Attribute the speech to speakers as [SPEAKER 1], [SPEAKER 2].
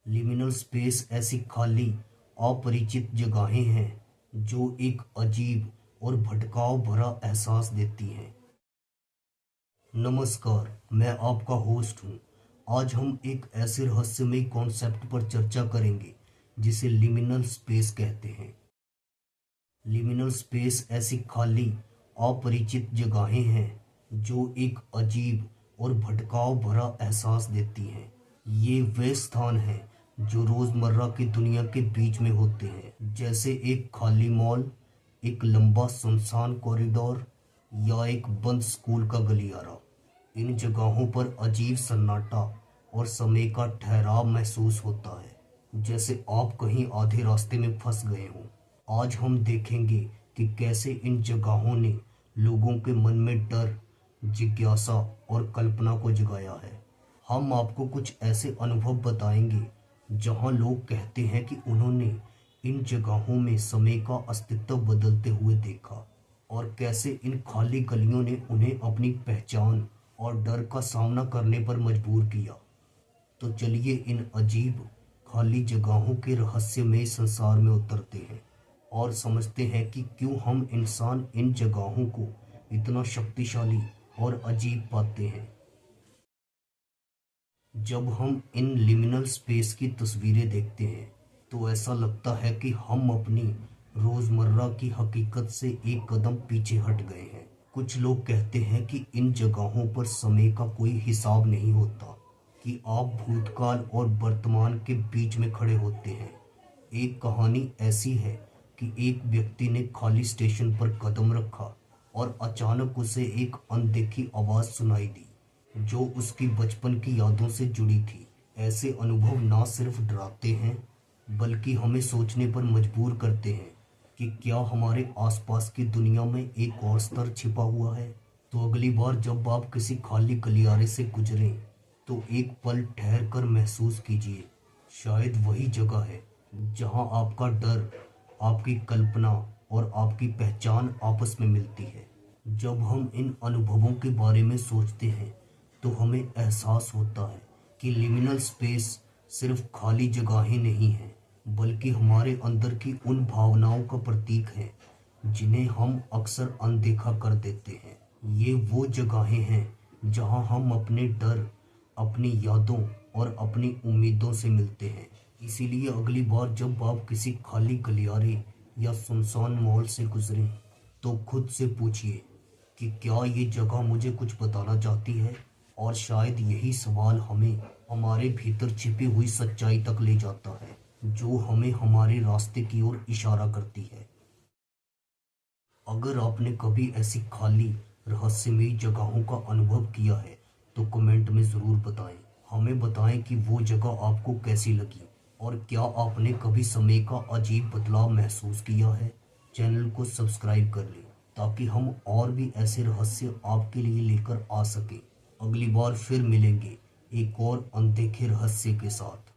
[SPEAKER 1] Liminal space ऐसी खाली अपरिचित जगहें हैं जो एक अजीब और भटकाव भरा एहसास देती हैं। नमस्कार, मैं आपका होस्ट हूँ। आज हम एक ऐसे रहस्यमयी कॉन्सेप्ट पर चर्चा करेंगे जिसे लिमिनल स्पेस कहते हैं। लिमिनल स्पेस ऐसी खाली अपरिचित जगहें हैं जो एक अजीब और भटकाव भरा एहसास देती हैं। ये वे स्थान हैं जो रोजमर्रा की दुनिया के बीच में होते हैं, जैसे एक खाली मॉल, एक लंबा सुनसान कॉरिडोर या एक बंद स्कूल का गलियारा। इन जगहों पर अजीब सन्नाटा और समय का ठहराव महसूस होता है, जैसे आप कहीं आधे रास्ते में फंस गए हों। आज हम देखेंगे कि कैसे इन जगहों ने लोगों के मन में डर, जिज्ञासा और कल्पना को जगाया है। हम आपको कुछ ऐसे अनुभव बताएंगे जहां लोग कहते हैं कि उन्होंने इन जगहों में समय का अस्तित्व बदलते हुए देखा और कैसे इन खाली गलियों ने उन्हें अपनी पहचान और डर का सामना करने पर मजबूर किया। तो चलिए इन अजीब खाली जगहों के रहस्यमय संसार में उतरते हैं और समझते हैं कि क्यों हम इंसान इन जगहों को इतना शक्तिशाली और अजीब पाते हैं। जब हम इन लिमिनल स्पेस की तस्वीरें देखते हैं तो ऐसा लगता है कि हम अपनी रोजमर्रा की हकीकत से एक कदम पीछे हट गए हैं। कुछ लोग कहते हैं कि इन जगहों पर समय का कोई हिसाब नहीं होता, कि आप भूतकाल और वर्तमान के बीच में खड़े होते हैं। एक कहानी ऐसी है कि एक व्यक्ति ने खाली स्टेशन पर कदम रखा और अचानक उसे एक अनदेखी आवाज सुनाई दी जो उसकी बचपन की यादों से जुड़ी थी। ऐसे अनुभव ना सिर्फ डराते हैं बल्कि हमें सोचने पर मजबूर करते हैं कि क्या हमारे आसपास की दुनिया में एक और स्तर छिपा हुआ है। तो अगली बार जब आप किसी खाली गलियारे से गुजरें तो एक पल ठहर कर महसूस कीजिए, शायद वही जगह है जहां आपका डर, आपकी कल्पना और आपकी पहचान आपस में मिलती है। जब हम इन अनुभवों के बारे में सोचते हैं तो हमें एहसास होता है कि लिमिनल स्पेस सिर्फ खाली जगहें नहीं हैं, बल्कि हमारे अंदर की उन भावनाओं का प्रतीक है जिन्हें हम अक्सर अनदेखा कर देते हैं। ये वो जगहें हैं जहां हम अपने डर, अपनी यादों और अपनी उम्मीदों से मिलते हैं। इसीलिए अगली बार जब आप किसी खाली गलियारे या सुनसान मॉल से गुजरें तो खुद से पूछिए कि क्या ये जगह मुझे कुछ बताना चाहती है। और शायद यही सवाल हमें हमारे भीतर छिपी हुई सच्चाई तक ले जाता है, जो हमें हमारे रास्ते की ओर इशारा करती है। अगर आपने कभी ऐसी खाली रहस्यमयी जगहों का अनुभव किया है तो कमेंट में ज़रूर बताएं। हमें बताएं कि वो जगह आपको कैसी लगी और क्या आपने कभी समय का अजीब बदलाव महसूस किया है। चैनल को सब्सक्राइब कर लें ताकि हम और भी ऐसे रहस्य आपके लिए लेकर आ सकें। अगली बार फिर मिलेंगे एक और अनदेखे रहस्य के साथ।